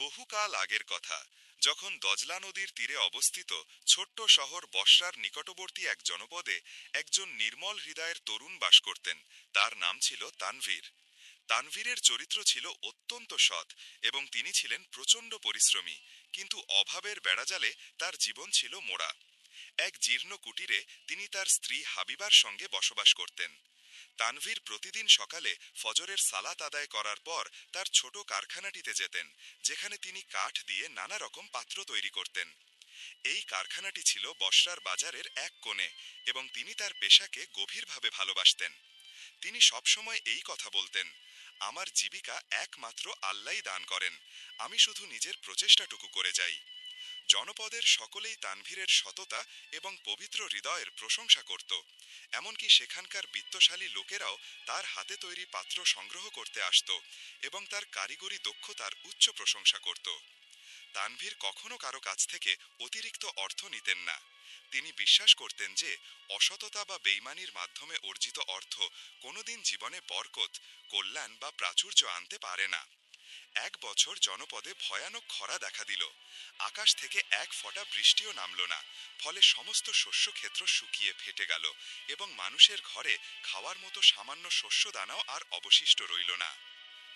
বহুকাল আগের কথা, যখন দজলা নদীর তীরে অবস্থিত ছোট্ট শহর বসরার নিকটবর্তী এক জনপদে একজন নির্মল হৃদয়ের তরুণ বাস করতেন। তার নাম ছিল তানভীর। তানভীরের চরিত্র ছিল অত্যন্ত সৎ এবং তিনি ছিলেন প্রচণ্ড পরিশ্রমী, কিন্তু অভাবের বেড়াজালে তার জীবন ছিল মোড়া। এক জীর্ণ কুটিরে তিনি তার স্ত্রী হাবিবার সঙ্গে বসবাস করতেন। তানভীর প্রতিদিন সকালে ফজরের সালাত আদায় করার পর তার ছোট কারখানাটিতে যেতেন, যেখানে তিনি কাঠ দিয়ে নানা রকম পাত্র তৈরি করতেন। এই কারখানাটি ছিল বসরার বাজারের এক কোণে এবং তিনি তার পেশাকে গভীরভাবে ভালোবাসতেন। তিনি সবসময় এই কথা বলতেন, আমার জীবিকা একমাত্র আল্লাহই দান করেন, আমি শুধু নিজের প্রচেষ্টাটুকু করে যাই। জনপদের সকলেই তানভীরের সততা এবং পবিত্র হৃদয়ের প্রশংসা করত। এমনকি সেখানকার বিত্তশালী লোকেরাও তার হাতে তৈরি পাত্র সংগ্রহ করতে আসত এবং তার কারিগরি দক্ষতার উচ্চ প্রশংসা করত। তানভীর কখনো কারো কাছ থেকে অতিরিক্ত অর্থ নিতেন না। তিনি বিশ্বাস করতেন যে অসততা বা বেইমানির মাধ্যমে অর্জিত অর্থ কোনোদিন জীবনে বরকত, কল্যাণ বা প্রাচুর্য আনতে পারে না। এক বছর জনপদে ভয়ানক খরা দেখা দিল। আকাশ থেকে এক ফোঁটা বৃষ্টিও নামল না। ফলে সমস্ত শস্যক্ষেত্র শুকিয়ে ফেটে গেল এবং মানুষের ঘরে খাওয়ার মতো সামান্য শস্যদানাও আর অবশিষ্ট রইল না।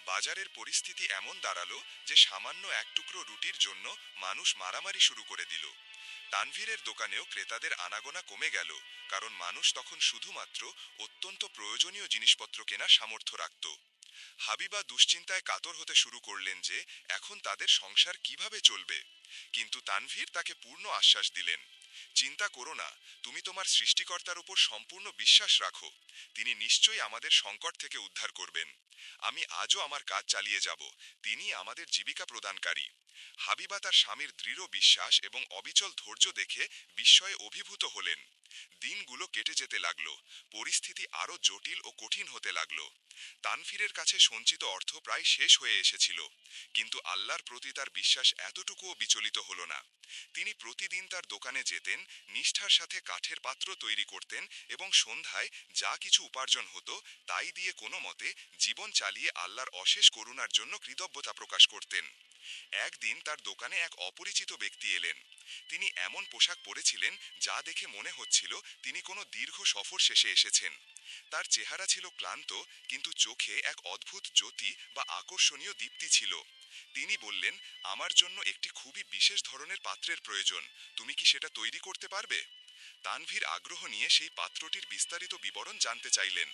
বাজারের পরিস্থিতি এমন দাঁড়ালো যে সামান্য এক টুকরো রুটির জন্য মানুষ মারামারি শুরু করে দিল। তানভীরের দোকানেও ক্রেতাদের আনাগোনা কমে গেল, কারণ মানুষ তখন শুধুমাত্র অত্যন্ত প্রয়োজনীয় জিনিসপত্র কেনার সামর্থ্য রাখত। হাবিবা দুশ্চিন্তায় কাতর হতে শুরু করলেন যে এখন তাদের সংসার কিভাবে চলবে। কিন্তু তানভীর তাকে পূর্ণ আশ্বাস দিলেন, চিন্তা করো না, তুমি তোমার সৃষ্টিকর্তার উপর সম্পূর্ণ বিশ্বাস রাখো, তিনি নিশ্চয়ই আমাদের সংকট থেকে উদ্ধার করবেন। আমি আজও আমার কাজ চালিয়ে যাব, তিনি আমাদের জীবিকা প্রদানকারী। হাবিবা তার স্বামীর দৃঢ় বিশ্বাস এবং অবিচল ধৈর্য দেখে বিস্ময়ে অভিভূত হলেন। দিনগুলো কেটে যেতে লাগলো, পরিস্থিতি আরও জটিল ও কঠিন হতে লাগলো। তানভীরের কাছে সঞ্চিত অর্থ প্রায় শেষ হয়ে এসেছিল, কিন্তু আল্লাহর প্রতি তার বিশ্বাস এতটুকুও বিচলিত হল না। তিনি প্রতিদিন তার দোকানে যেতেন, নিষ্ঠার সাথে কাঠের পাত্র তৈরি করতেন এবং সন্ধ্যায় যা কিছু উপার্জন হতো তাই দিয়ে কোনো মতে জীবন চালিয়ে আল্লাহর অশেষ করুণার জন্য কৃতজ্ঞতা প্রকাশ করতেন। একদিন তার দোকানে এক অপরিচিত ব্যক্তি এলেন। তিনি এমন পোশাক পরেছিলেন যা দেখে মনে হচ্ছিল তিনি কোনো দীর্ঘ সফর শেষে এসেছেন। তার চেহারা ছিল ক্লান্ত, কিন্তু চোখে এক অদ্ভুত জ্যোতি বা আকর্ষণীয় দীপ্তি ছিল। তিনি বললেন, আমার জন্য একটি খুবই বিশেষ ধরনের পাত্রের প্রয়োজন, তুমি কি সেটা তৈরি করতে পারবে? তানভীর আগ্রহ নিয়ে সেই পাত্রটির বিস্তারিত বিবরণ জানতে চাইলেন।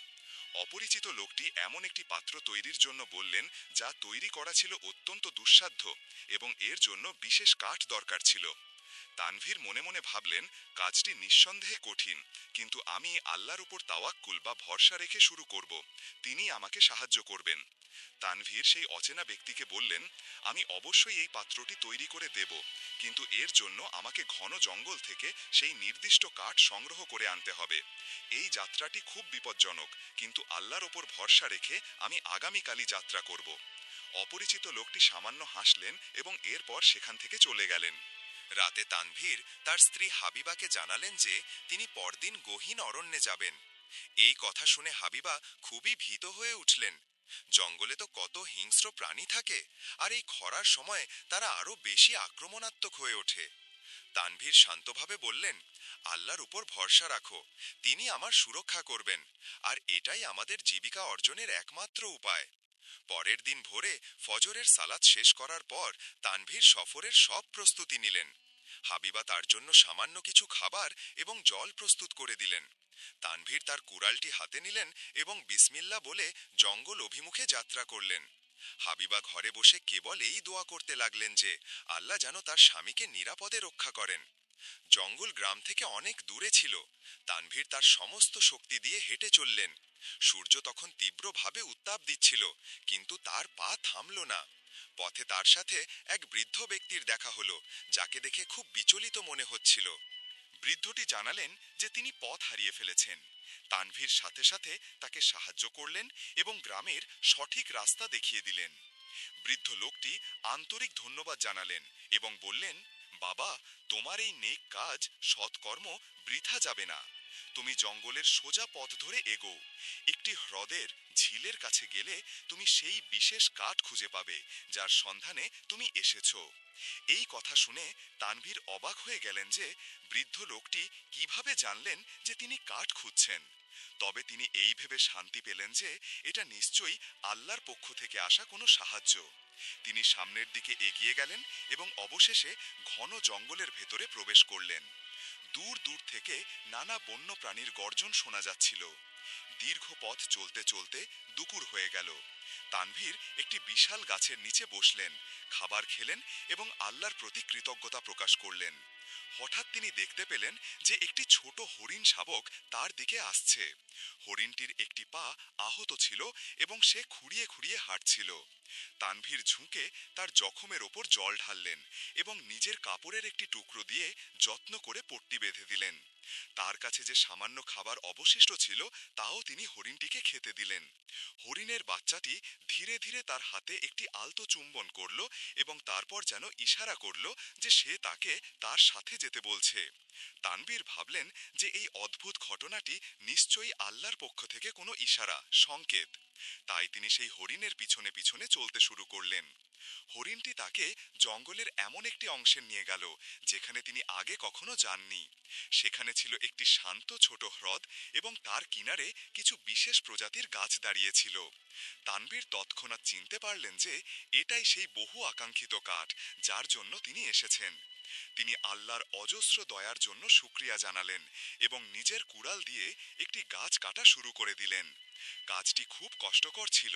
অপরিচিত লোকটি এমন একটি পাত্র তৈরির জন্য বললেন যা তৈরি করা ছিল অত্যন্ত দুঃসাধ্য এবং এর জন্য বিশেষ কাঠ দরকার ছিল। তানভীর মনে মনে ভাবলেন, কাজটি নিঃসন্দেহে কঠিন, কিন্তু আমি আল্লাহর উপর তাওয়াক্কুল বা ভরসা রেখে শুরু করব, তিনি আমাকে সাহায্য করবেন। তানভীর সেই অচেনা ব্যক্তিকে বললেন, আমি অবশ্যই এই পাত্রটি তৈরি করে দেব, কিন্তু এর জন্য আমাকে ঘন জঙ্গল থেকে সেই নির্দিষ্ট কাঠ সংগ্রহ করে আনতে হবে। এই যাত্রাটি খুব বিপজ্জনক, কিন্তু আল্লাহর ওপর ভরসা রেখে আমি আগামীকালই যাত্রা করব। অপরিচিত লোকটি সামান্য হাসলেন এবং এরপর সেখান থেকে চলে গেলেন। রাতে তানভীর তার স্ত্রী হাবিবাকে জানালেন যে তিনি পরদিন গহীন অরণ্যে যাবেন। এই কথা শুনে হাবিবা খুবই ভীত হয়ে উঠলেন। জঙ্গলে তো কত হিংস্র প্রাণী থাকে, আর এই খরার সময় তারা আরো বেশি আক্রমণাত্মক হয়ে ওঠে। তানভীর শান্তভাবে বললেন, আল্লাহর উপর ভরসা রাখো, তিনি আমার সুরক্ষা করবেন, আর এটাই আমাদের জীবিকা অর্জনের একমাত্র উপায়। পরের দিন ভোরে ফজরের সালাত শেষ করার পর তানভীর সফরের সব প্রস্তুতি নিলেন। হাবিবা তার জন্য সামান্য কিছু খাবার এবং জল প্রস্তুত করে দিলেন। তানভীর তার কুড়ালটি হাতে নিলেন এবং বিসমিল্লাহ বলে জঙ্গল অভিমুখে যাত্রা করলেন। হাবিবা ঘরে বসে কেবল এই দোয়া করতে লাগলেন যে আল্লাহ যেন তার স্বামীকে নিরাপদে রক্ষা করেন। জঙ্গল গ্রাম থেকে অনেক দূরে ছিল। তানভীর তার সমস্ত শক্তি দিয়ে হেঁটে চললেন। সূর্য তখন তীব্রভাবে উত্তাপ দিচ্ছিল, কিন্তু তার পা থামল না। পথে তার সাথে এক বৃদ্ধ ব্যক্তির দেখা হলো, যাকে দেখে খুব বিচলিত মনে হচ্ছিল। বৃদ্ধটি জানালেন যে তিনি পথ হারিয়ে ফেলেছেন। তানভীর সাথে সাথে তাকে সাহায্য করলেন এবং গ্রামের সঠিক রাস্তা দেখিয়ে দিলেন। বৃদ্ধ লোকটি আন্তরিক ধন্যবাদ জানালেন এবং বললেন, বাবা, তোমার এই নেক কাজ, সৎকর্ম বৃথা যাবে না। তুমি জঙ্গলের সোজা পথ ধরে এগো। একটি হ্রদের ঝিলের কাছে গেলে তুমি সেই বিশেষ কাঠ খুঁজে পাবে যার সন্ধানে তুমি এসেছো। এই কথা শুনে তানভীর অবাক হয়ে গেলেন যে বৃদ্ধ লোকটি কিভাবে জানলেন যে তিনি কাঠ খুঁজছেন। তবে তিনি এই ভেবে শান্তি পেলেন যে এটা নিশ্চয়ই আল্লাহর পক্ষ থেকে আসা কোনো সাহায্য। তিনি সামনের দিকে এগিয়ে গেলেন এবং অবশেষে ঘন জঙ্গলের ভেতরে প্রবেশ করলেন। দূর দূর থেকে নানা বন্য প্রাণীর গর্জন শোনা যাচ্ছিল। দীর্ঘ পথ চলতে চলতে দুপুর হয়ে গেল। তানভীর একটি বিশাল গাছের নিচে বসলেন, খাবার খেলেন এবং আল্লাহর প্রতি কৃতজ্ঞতা প্রকাশ করলেন। হঠাৎ তিনি দেখতে পেলেন যে একটি ছোট হরিণ শাবক তার দিকে আসছে। হরিণটির একটি পা আহত ছিল এবং সে খুঁড়িয়ে খুঁড়িয়ে হাঁটছিল। তানভীর ঝুঁকে তার জখমের ওপর জল ঢাললেন এবং নিজের কাপড়ের একটি টুকরো দিয়ে যত্ন করে পট্টি বেঁধে দিলেন। তার কাছে যে সামান্য খাবার অবশিষ্ট ছিল তাও তিনি হরিণটিকে খেতে দিলেন। হরিণের বাচ্চাটি ধীরে ধীরে তার হাতে একটি আলতো চুম্বন করল এবং তারপর যেন ইশারা করল যে সে তাকে তার সাথে যেতে বলছে। তানভীর ভাবলেন যে এই অদ্ভুত ঘটনাটি নিশ্চয়ই আল্লাহর পক্ষ থেকে কোনো ইশারা, সংকেত। তাই তিনি সেই হরিণের পিছনে পিছনে চলতে শুরু করলেন। হরিণটি তাকে জঙ্গলের এমন একটি অংশে নিয়ে গেল যেখানে তিনি আগে কখনো যাননি। সেখানে ছিল একটি শান্ত ছোট হ্রদ এবং তার কিনারে কিছু বিশেষ প্রজাতির গাছ দাঁড়িয়েছিল। তানভীর তৎক্ষণাৎ চিনতে পারলেন যে এটাই সেই বহু আকাঙ্ক্ষিত কাঠ যার জন্য তিনি এসেছেন। তিনি আল্লাহর অজস্র দয়ার জন্য শুকরিয়া জানালেন এবং নিজের কুড়াল দিয়ে একটি গাছ কাটা শুরু করে দিলেন। কাজটি খুব কষ্টকর ছিল,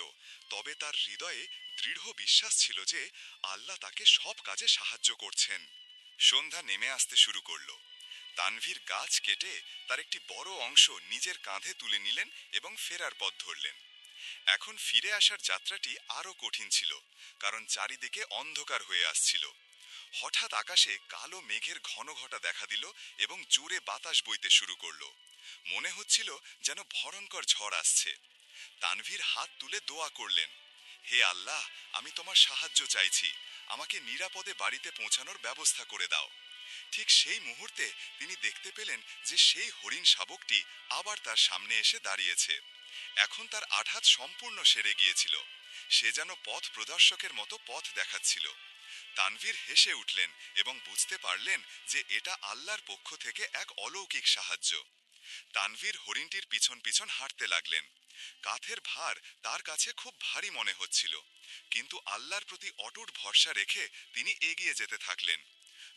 তবে তার হৃদয়ে দৃঢ় বিশ্বাস ছিল যে আল্লাহ তাকে সব কাজে সাহায্য করছেন। সন্ধ্যা নেমে আসতে শুরু করল। তানভীর গাছ কেটে তার একটি বড় অংশ নিজের কাঁধে তুলে নিলেন এবং ফেরার পথ ধরলেন। এখন ফিরে আসার যাত্রাটি আরও কঠিন ছিল, কারণ চারিদিকে অন্ধকার হয়ে আসছিল। হঠাৎ আকাশে কালো মেঘের ঘন ঘটা দেখা দিল এবং জোরে বাতাস বইতে শুরু করল। মনে হচ্ছিল যেন ভয়ঙ্কর ঝড় আসছে। তানভীর হাত তুলে দোয়া করলেন, হে আল্লাহ, আমি তোমার সাহায্য চাইছি, আমাকে নিরাপদে বাড়িতে পৌঁছানোর ব্যবস্থা করে দাও। ঠিক সেই মুহূর্তে তিনি দেখতে পেলেন যে সেই হরিণ শাবকটি আবার তার সামনে এসে দাঁড়িয়েছে। এখন তার আঘাত সম্পূর্ণ সেরে গিয়েছিল। সে যেন পথ প্রদর্শকের মতো পথ দেখাচ্ছিল। তানভীর হেসে উঠলেন এবং বুঝতে পারলেন যে এটা আল্লাহর পক্ষ থেকে এক অলৌকিক সাহায্য। তানভীর হরিণটির পিছন পিছন হাঁটতে লাগলেন। কাঁধের ভার তার কাছে খুব ভারী মনে হচ্ছিল, কিন্তু আল্লাহর প্রতি অটুট ভরসা রেখে তিনি এগিয়ে যেতে থাকলেন।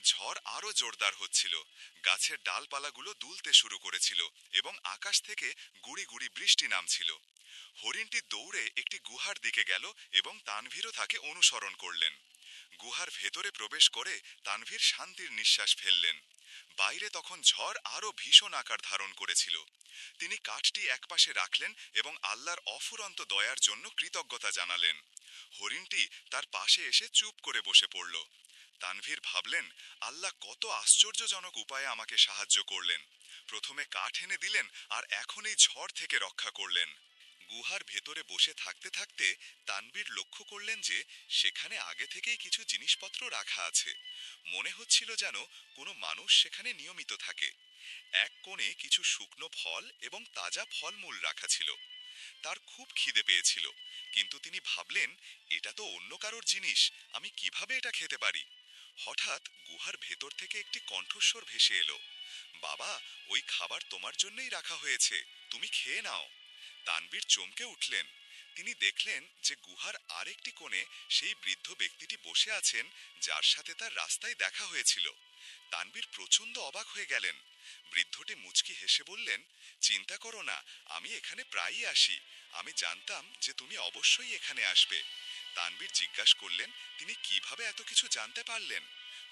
ঝড় আরো জোরদার হচ্ছিল, গাছের ডালপালাগুলো দুলতে শুরু করেছিল এবং আকাশ থেকে গুড়ি গুড়ি বৃষ্টি নামছিল। হরিণটি দৌড়ে একটি গুহার দিকে গেল এবং তানভীরও তাকে অনুসরণ করলেন। গুহার ভেতরে প্রবেশ করে তানভীর শান্তির নিঃশ্বাস ফেললেন। বাইরে তখন ঝড় আরো ভীষণ আকার ধারণ করেছিল। তিনি কাঠটি একপাশে রাখলেন এবং আল্লাহর অফুরন্ত দয়ার জন্য কৃতজ্ঞতা জানালেন। হরিণটি তার পাশে এসে চুপ করে বসে পড়ল। তানভীর ভাবলেন, আল্লাহ কত আশ্চর্যজনক উপায়ে আমাকে সাহায্য করলেন। প্রথমে কাঠ এনে দিলেন আর এখন এই ঝড় থেকে রক্ষা করলেন। গুহার ভেতরে বসে থাকতে থাকতে তানভীর লক্ষ্য করলেন যে সেখানে আগে থেকেই কিছু জিনিসপত্র রাখা আছে। মনে হচ্ছিল যেন কোনো মানুষ সেখানে নিয়মিত থাকে। এক কোণে কিছু শুকনো ফল এবং তাজা ফলমূল রাখা ছিল। তার খুব খিদে পেয়েছিল, কিন্তু তিনি ভাবলেন, এটা তো অন্য কারোর জিনিস, আমি কিভাবে এটা খেতে পারি। হঠাৎ গুহার ভেতর থেকে একটি কণ্ঠস্বর ভেসে এলো, বাবা, ওই খাবার তোমার জন্যই রাখা হয়েছে, তুমি খেয়ে নাও। তানভীর চমকে উঠলেন। তিনি দেখলেন যে গুহার আরেকটি কোণে সেই বৃদ্ধ ব্যক্তিটি বসে আছেন যার সাথে তার রাস্তায় দেখা হয়েছিল। তানভীর প্রচণ্ড অবাক হয়ে গেলেন। বৃদ্ধটি মুচকি হেসে বললেন, চিন্তা করো না, আমি এখানে প্রায়ই আসি, আমি জানতাম যে তুমি অবশ্যই এখানে আসবে। তানভীর জিজ্ঞাসা করলেন, তিনি কিভাবে এত কিছু জানতে পারলেন।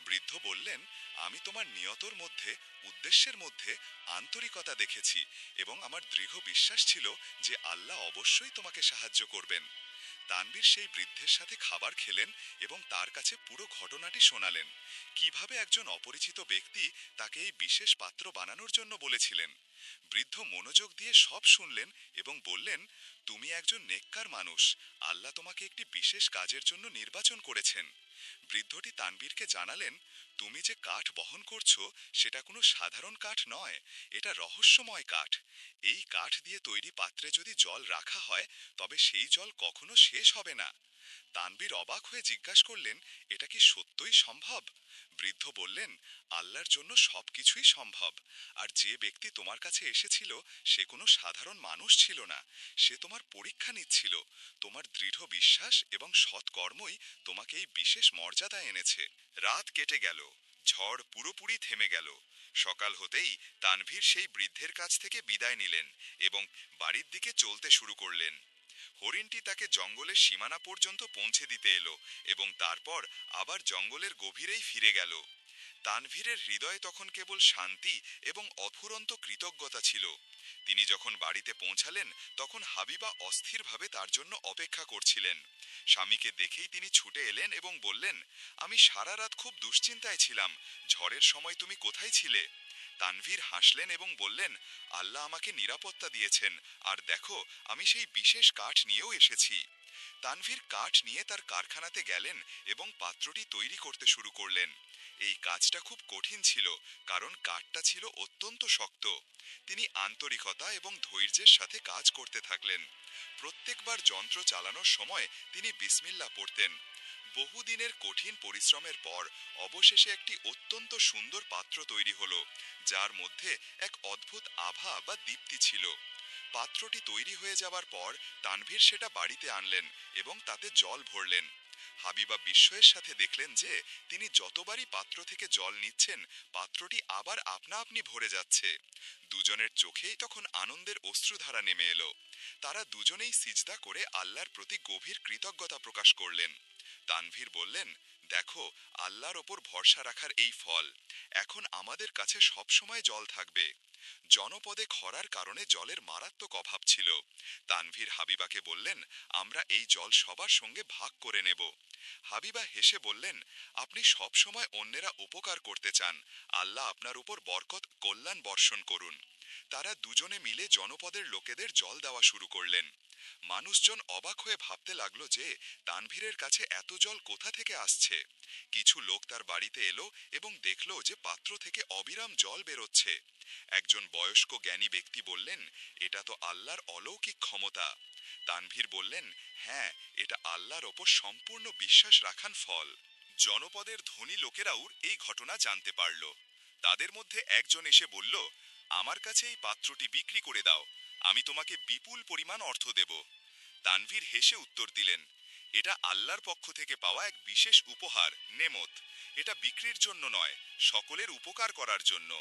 বৃদ্ধ বললেন, আমি তোমার নিয়তর মধ্যে, উদ্দেশ্যের মধ্যে আন্তরিকতা দেখেছি এবং আমার দৃঢ় বিশ্বাস ছিল যে আল্লাহ অবশ্যই তোমাকে সাহায্য করবেন। তানভীর সেই বৃদ্ধের সাথে খাবার খেলেন এবং তার কাছে পুরো ঘটনাটি শোনালেন, কিভাবে একজন অপরিচিত ব্যক্তি তাকে এই বিশেষ পাত্র বানানোর জন্য বলেছিলেন। বৃদ্ধ মনোযোগ দিয়ে সব শুনলেন এবং বললেন, তুমি একজন নেককার মানুষ, আল্লাহ তোমাকে একটি বিশেষ কাজের জন্য নির্বাচন করেছেন। বৃদ্ধটি তানভীরকে জানালেন, তুমি যে কাঠ বহন করছো সেটা কোনো সাধারণ কাঠ নয়, এটা রহস্যময় কাঠ। এই কাঠ দিয়ে তৈরি পাত্রে যদি জল রাখা হয় তবে সেই জল কখনো শেষ হবে না। তানভীর অবাক হয়ে জিজ্ঞাসা করলেন, এটা কি সত্যই সম্ভব? বৃদ্ধ বললেন, আল্লাহর জন্য সবকিছুই সম্ভব। আর যে ব্যক্তি তোমার কাছে এসেছিল সে কোনো সাধারণ মানুষ ছিল না, সে তোমার পরীক্ষা নিচ্ছিল। তোমার দৃঢ় বিশ্বাস এবং সৎকর্মই তোমাকে এই বিশেষ মর্যাদা এনেছে। রাত কেটে গেল, ঝড় পুরোপুরি থেমে গেল। সকাল হতেই তানভীর সেই বৃদ্ধের কাছ থেকে বিদায় নিলেন এবং বাড়ির দিকে চলতে শুরু করলেন। হরিণটি তাকে জঙ্গলের সীমানা পর্যন্ত পৌঁছে দিতে এলো এবং তারপর আবার জঙ্গলের গভীরেই ফিরে গেল। তানভীরের হৃদয়ে তখন কেবল শান্তি এবং অফুরন্ত কৃতজ্ঞতা ছিল। তিনি যখন বাড়িতে পৌঁছালেন তখন হাবিবা অস্থিরভাবে তার জন্য অপেক্ষা করছিলেন। স্বামীকে দেখেই তিনি ছুটে এলেন এবং বললেন, আমি সারা রাত খুব দুশ্চিন্তায় ছিলাম, ঝড়ের সময় তুমি কোথায় ছিলে? তানভীর হাসলেন এবং বললেন, আল্লাহ আমাকে নিরাপত্তা দিয়েছেন, আর দেখো আমি সেই বিশেষ কাঠ নিয়েও এসেছি। তানভীর কাঠ নিয়ে তার কারখানাতে গেলেন এবং পাত্রটি তৈরি করতে শুরু করলেন। এই কাজটা খুব কঠিন ছিল, কারণ কাঠটা ছিল অত্যন্ত শক্ত। তিনি আন্তরিকতা এবং ধৈর্যের সাথে কাজ করতে থাকলেন। প্রত্যেকবার যন্ত্র চালানোর সময় তিনি বিসমিল্লাহ পড়তেন। বহুদিনের কঠিন পরিশ্রমের পর অবশেষে একটি অত্যন্ত সুন্দর পাত্র তৈরি হলো, যার মধ্যে এক অদ্ভুত আভা বা দীপ্তি ছিল। পাত্রটি তৈরি হয়ে যাবার পর তানভীর সেটা বাড়িতে আনলেন এবং তাতে জল ভরলেন। হাবিবা বিস্ময়ের সাথে দেখলেন যে তিনি যতবারই পাত্র থেকে জল নিচ্ছেন পাত্রটি আবার আপনা আপনি ভরে যাচ্ছে। দুজনের চোখেই তখন আনন্দের অশ্রুধারা নেমে এলো। তারা দুজনেই সিজদা করে আল্লাহর প্রতি গভীর কৃতজ্ঞতা প্রকাশ করলেন। তানভীর বললেন, দেখো, আল্লাহর ওপর ভরসা রাখার এই ফল। এখন আমাদের কাছে সবসময় জল থাকবে। জনপদে খরার কারণে জলের মারাত্মক অভাব ছিল। তানভীর হাবিবাকে বললেন, আমরা এই জল সবার সঙ্গে ভাগ করে নেব। হাবিবা হেসে বললেন, আপনি সব সময় অন্যেরা উপকার করতে চান, আল্লাহ আপনার উপর বরকত কল্যাণ বর্ষণ করুন। তারা দুজনে মিলে জনপদের লোকেদের জল দেওয়া শুরু করলেন। মানুষজন অবাক হয়ে ভাবতে লাগলো যে তানভীরের কাছে এত জল কোথা থেকে আসছে। কিছু লোক তার বাড়িতে এলো এবং দেখলো যে পাত্র থেকে অবিরাম জল বেরোচ্ছে। একজন বয়স্ক জ্ঞানী ব্যক্তি বললেন, এটা তো আল্লাহর অলৌকিক ক্ষমতা। তানভীর বললেন, হ্যাঁ, এটা আল্লাহর ওপর সম্পূর্ণ বিশ্বাস রাখার ফল। জনপদের ধনী লোকেরাও এই ঘটনা জানতে পারল। তাদের মধ্যে একজন এসে বলল, আমার কাছে এই পাত্রটি বিক্রি করে দাও, আমি তোমাকে বিপুল পরিমাণ অর্থ দেব। তানভীর হেসে উত্তর দিলেন, এটা আল্লাহর পক্ষ থেকে পাওয়া এক বিশেষ উপহার, নেমত। এটা বিক্রির জন্য নয়, সকলের উপকার করার জন্য।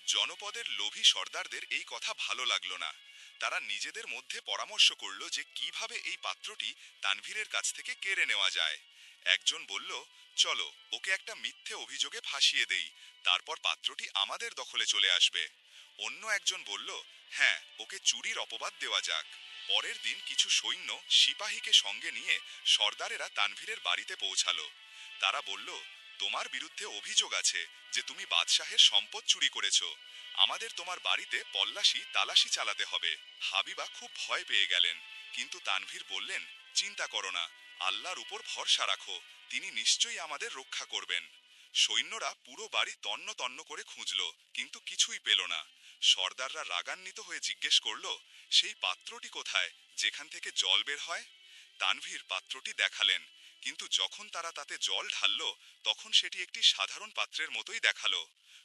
জনপদের লোভী সর্দারদের এই কথা ভালো লাগলো না। তারা নিজেদের মধ্যে পরামর্শ করল যে কিভাবে এই পাত্রটি তানভীরের কাছ থেকে কেড়ে নেওয়া যায়। একজন বলল, চলো ওকে একটা মিথ্যে অভিযোগে ফাঁসিয়ে দেই, তারপর পাত্রটি আমাদের দখলে চলে আসবে। অন্য একজন বলল, হ্যাঁ, ওকে চুরির অপবাদ দেওয়া যাক। পরের দিন কিছু সৈন্য সিপাহীকে সঙ্গে নিয়ে সর্দারেরা তানভীরের বাড়িতে পৌঁছালো। তারা বলল, তোমার বিরুদ্ধে অভিযোগ আছে যে তুমি বাদশাহের সম্পদ চুরি করেছ, আমাদের তোমার বাড়িতে তালাশি চালাতে হবে। হাবিবা খুব ভয় পেয়ে গেলেন, কিন্তু তানভীর বললেন, চিন্তা করো না, আল্লাহর উপর ভরসা রাখো, তিনি নিশ্চয়ই আমাদের রক্ষা করবেন। সৈন্যরা পুরো বাড়ি তন্ন তন্ন করে খুঁজল, কিন্তু কিছুই পেল না। সর্দাররা রাগান্বিত হয়ে জিজ্ঞেস করল, সেই পাত্রটি কোথায় যেখান থেকে জল বের হয়? তানভীর পাত্রটি দেখালেন, কিন্তু যখন তারা তাতে জল ঢালল তখন সেটি একটি সাধারণ পাত্রের মতোই দেখালো।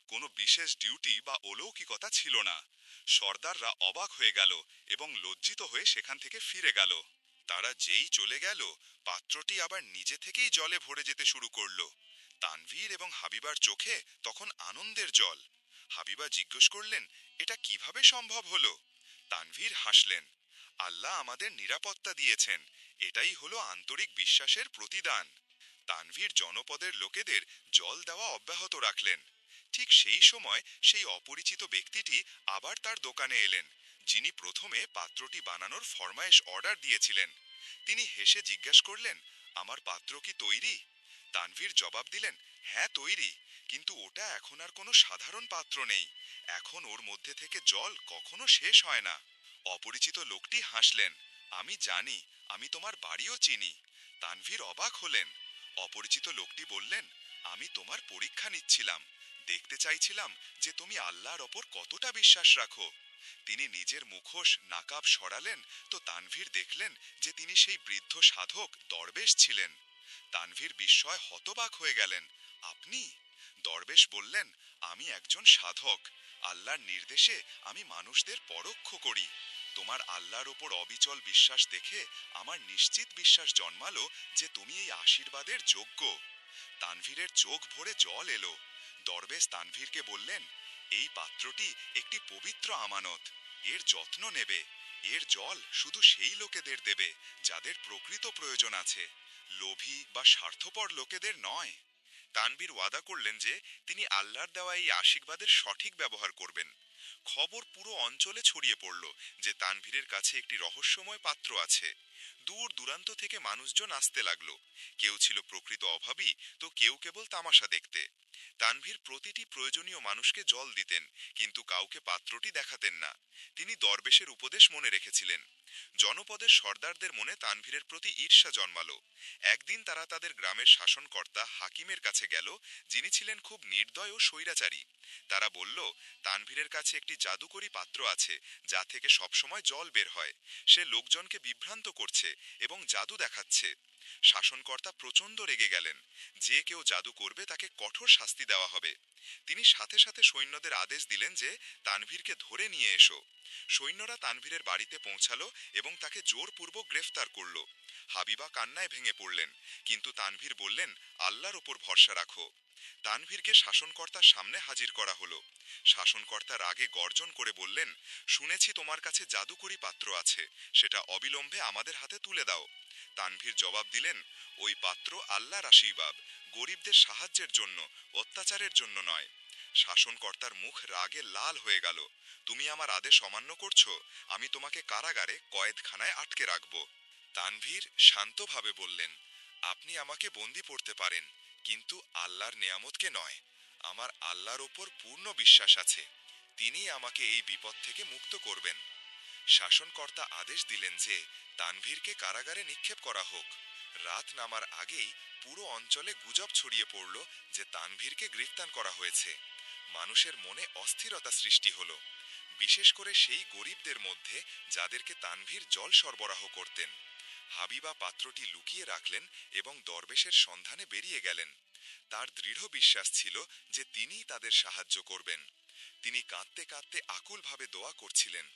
কোনো বিশেষ ডিউটি বা অলৌকিকতা ছিল না। সর্দাররা অবাক হয়ে গেল এবং লজ্জিত হয়ে সেখান থেকে ফিরে গেল। তারা যেই চলে গেল পাত্রটি আবার নিজে থেকেই জলে ভরে যেতে শুরু করল। তানভীর এবং হাবিবার চোখে তখন আনন্দের জল। হাবিবা জিজ্ঞেস করলেন, এটা কিভাবে সম্ভব হলো? তানভীর হাসলেন, আল্লাহ আমাদের নিরাপত্তা দিয়েছেন, এটাই হলো আন্তরিক বিশ্বাসের প্রতিদান। তানভীর জনপদের লোকেদের জল দেওয়া অব্যাহত রাখলেন। ঠিক সেই সময় সেই অপরিচিত ব্যক্তিটি আবার তার দোকানে এলেন, যিনি প্রথমে পাত্রটি বানানোর ফরমায়েশ অর্ডার দিয়েছিলেন। তিনি হেসে জিজ্ঞাসা করলেন, আমার পাত্র কি তৈরি? তানভীর জবাব দিলেন, হ্যাঁ তৈরি, কিন্তু ওটা এখন আর কোনো সাধারণ পাত্র নেই, এখন ওর মধ্যে থেকে জল কখনো শেষ হয় না। অপরিচিত লোকটি হাসলেন, আমি জানি, আমি তোমার বাড়িও চিনি। তানভীর অবাক হলেন। অপরিচিত লোকটি বললেন, আমি তোমার পরীক্ষা নিচ্ছিলাম, দেখতে চাইছিলাম যে তুমি আল্লাহর ওপর কতটা বিশ্বাস রাখো। তিনি নিজের মুখোশ নাকাব সরালেন, তো তানভীর দেখলেন যে তিনি সেই বৃদ্ধ সাধক দরবেশ ছিলেন। তানভীর বিস্ময় হতবাক হয়ে গেলেন। আপনি? দরবেশ বললেন, আমি একজন সাধক। আল্লাহর নির্দেশে আমি মানুষদের পরোক্ষ করি। তোমার আল্লাহর ওপর অবিচল বিশ্বাস দেখে আমার নিশ্চিত বিশ্বাস জন্মালো যে তুমি এই আশীর্বাদের যোগ্য। তানভীরের চোখ ভরে জল এলো। দরবেশ তানভীরকে বললেন, এই পাত্রটি একটি পবিত্র আমানত, এর যত্ন নেবে। এর জল শুধু সেই লোকেদের দেবে যাদের প্রকৃত প্রয়োজন আছে, লোভী বা স্বার্থপর লোকেদের নয়। তানভীর ওয়াদা করলেন যে তিনি আল্লাহর দেওয়া এই আশীর্বাদের সঠিক ব্যবহার করবেন। খবর পুরো অঞ্চলে ছড়িয়ে পড়ল যে তানভীরের কাছে একটি রহস্যময় পাত্র আছে। দূর দূরান্ত থেকে মানুষজন আসতে লাগলো। কেউ ছিল প্রকৃত অভাবী, তো কেউ কেবল তামাশা দেখতে। তানভীর প্রতিটি প্রয়োজনীয় মানুষকে জল দিতেন, কিন্তু কাউকে পাত্রটি দেখাতেন না। তিনি দরবেশের উপদেশ মনে রেখেছিলেন। জনপদের সর্দারদের মনে তানভীরের প্রতি ঈর্ষা জন্মালো। একদিন তারা তাদের গ্রামের শাসনকর্তা হাকিমের কাছে গেল, যিনি ছিলেন খুব নির্দয় ও স্বৈরাচারী। তারা বলল, তানভীরের কাছে একটি জাদুকরী পাত্র আছে, যা থেকে সবসময় জল বের হয়। সে লোকজনকে বিভ্রান্ত করছে এবং জাদু দেখাচ্ছে। শাসনকর্তা প্রচণ্ড রেগে গেলেন। যে কেউ জাদু করবে তাকে কঠোর শাস্তি দেওয়া হবে। তিনি সাথে সাথে সৈন্যদের আদেশ দিলেন যে তানভীরকে ধরে নিয়ে এসো। সৈন্যরা তানভীরের বাড়িতে পৌঁছালো এবং তাকে জোরপূর্বক গ্রেফতার করল। হাবিবা কান্নায় ভেঙে পড়লেন, কিন্তু তানভীর বললেন, আল্লাহর ওপর ভরসা রাখো। তানভীরকে শাসনকর্তার সামনে হাজির করা হলো। শাসনকর্তা রাগে গর্জন করে বললেন, শুনেছি তোমার কাছে জাদুকরী পাত্র আছে, সেটা অবিলম্বে আমাদের হাতে তুলে দাও। তানভীর জবাব দিলেন, ওই পাত্র আল্লাহর আশীর্বাদ, গরিবদের সাহায্যের জন্য, অত্যাচারের জন্য নয়। শাসনকর্তার মুখ রাগে লাল হয়ে গেল। তুমি আমার আদেশ অমান্য করছো, আমি তোমাকে কারাগারে কয়েদখানায় আটকে রাখব। তানভীর শান্তভাবে বললেন, আপনি আমাকে বন্দি করতে পারেন, কিন্তু আল্লাহর নেয়ামতকে নয়। আমার আল্লাহর ওপর পূর্ণ বিশ্বাস আছে, তিনি আমাকে এই বিপদ থেকে মুক্ত করবেন। শাসনকর্তা আদেশ দিলেন যে তানভীরকে কারাগারে নিক্ষেপ করা হোক। রাত নামার আগেই পুরো অঞ্চলে গুজব ছড়িয়ে পড়ল যে তানভীরকে গ্রেফতার করা হয়েছে। মানুষের মনে অস্থিরতা সৃষ্টি হলো, বিশেষ করে সেই গরিবদের মধ্যে যাদেরকে তানভীর জল সরবরাহ করতেন। হাবিবা পাত্রটি লুকিয়ে রাখলেন এবং দরবেশের সন্ধানে বেরিয়ে গেলেন। তার দৃঢ় বিশ্বাস ছিল যে তিনিই তাদের সাহায্য করবেন। তিনি কাঁদতে কাঁদতে আকুলভাবে দোয়া করছিলেন,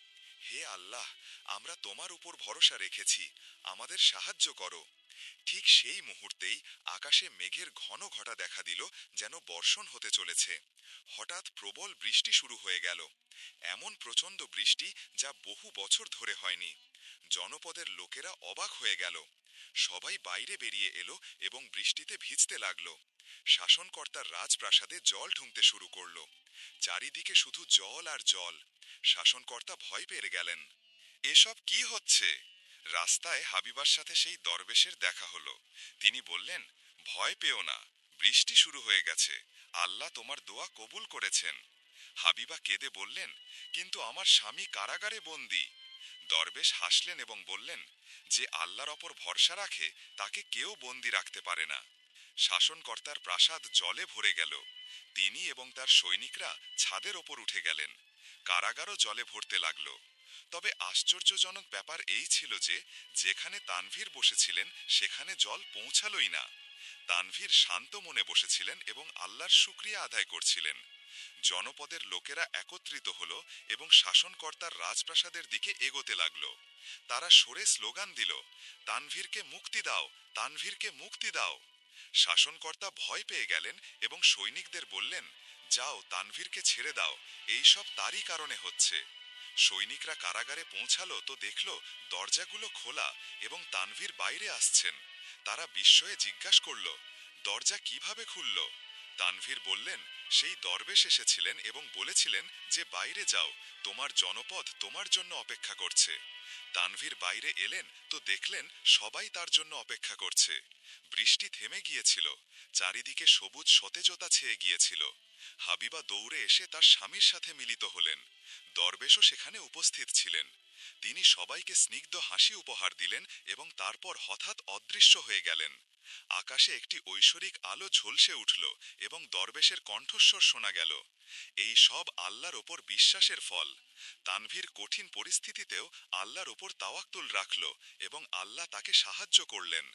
হে আল্লাহ, আমরা তোমার উপর ভরসা রেখেছি, আমাদের সাহায্য করো। ঠিক সেই মুহূর্তেই আকাশে মেঘের ঘন ঘটা দেখা দিল, যেন বর্ষণ হতে চলেছে। হঠাৎ প্রবল বৃষ্টি শুরু হয়ে গেল, এমন প্রচণ্ড বৃষ্টি যা বহু বছর ধরে হয়নি। জনপদের লোকেরা অবাক হয়ে গেল। সবাই বাইরে বেরিয়ে এলো এবং বৃষ্টিতে ভিজতে লাগলো। শাসনকর্তার রাজপ্রাসাদে জল ঢুকতে শুরু করলো। চারিদিকে শুধু জল আর জল। শাসনকর্তা ভয় পেয়ে গেলেন। এসব কি হচ্ছে? রাস্তায় হাবিবার সাথে সেই দরবেশের দেখা হলো। তিনি বললেন, ভয় পেও না, বৃষ্টি শুরু হয়ে গেছে, আল্লাহ তোমার দোয়া কবুল করেছেন। হাবিবা কেঁদে বললেন, কিন্তু আমার স্বামী কারাগারে বন্দী। দরবেশ হাসলেন এবং বললেন, যে আল্লাহর ওপর ভরসা রাখে তাকে কেউ বন্দী রাখতে পারে না। শাসনকর্তার প্রাসাদ জলে ভরে গেল। তিনি এবং তার সৈনিকরা ছাদের ওপর উঠে গেলেন। কারাগারও জলে ভরতে লাগলো। তবে আশ্চর্যজনক ব্যাপার এই ছিল যে যেখানে তানভীর বসেছিলেন সেখানে জল পৌঁছালোই না। তানভীর শান্ত মনে বসেছিলেন এবং আল্লাহর শুকরিয়া আদায় করছিলেন। জনপদের লোকেরা একত্রিত হল এবং শাসনকর্তার রাজপ্রাসাদের দিকে এগোতে লাগল। তারা সরে স্লোগান দিল, তানভীরকে মুক্তি দাও, তানভীরকে মুক্তি দাও। শাসনকর্তা ভয় পেয়ে গেলেন এবং সৈনিকদের বললেন, যাও, তানভীরকে ছেড়ে দাও, এই সব তারই কারণে হচ্ছে। সৈনিকরা কারাগারে পৌঁছালো তো দেখল দরজাগুলো খোলা এবং তানভীর বাইরে আসছেন। তারা বিস্ময়ে জিজ্ঞাসা করল, দরজা কিভাবে খুলল? তানভীর বললেন, সেই দরবেশ এসেছিলেন এবং বলেছিলেন যে বাইরে যাও, তোমার জনপদ তোমার জন্য অপেক্ষা করছে। তানভীর বাইরে এলেন তো দেখলেন সবাই তার জন্য অপেক্ষা করছে। বৃষ্টি থেমে গিয়েছিল, চারিদিকে সবুজ সতেজতা ছেয়ে গিয়েছিল। হাবিবা দৌড়ে এসে তার স্বামীর সাথে মিলিত হলেন। দরবেশও সেখানে উপস্থিত ছিলেন। তিনি সবাইকে স্নিগ্ধ হাসি উপহার দিলেন এবং তারপর হঠাৎ অদৃশ্য হয়ে গেলেন। আকাশে একটি ঐশ্বরিক আলো ঝলসে উঠল এবং দরবেশের কণ্ঠস্বর শোনা গেল, এই সব আল্লাহর ওপর বিশ্বাসের ফল। তানভীর কঠিন পরিস্থিতিতেও আল্লাহর ওপর তাওয়াক্কুল রাখল এবং আল্লাহ তাকে সাহায্য করলেন।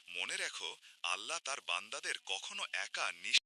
মনে রেখো, আল্লাহ তার বান্দাদের কখনো একা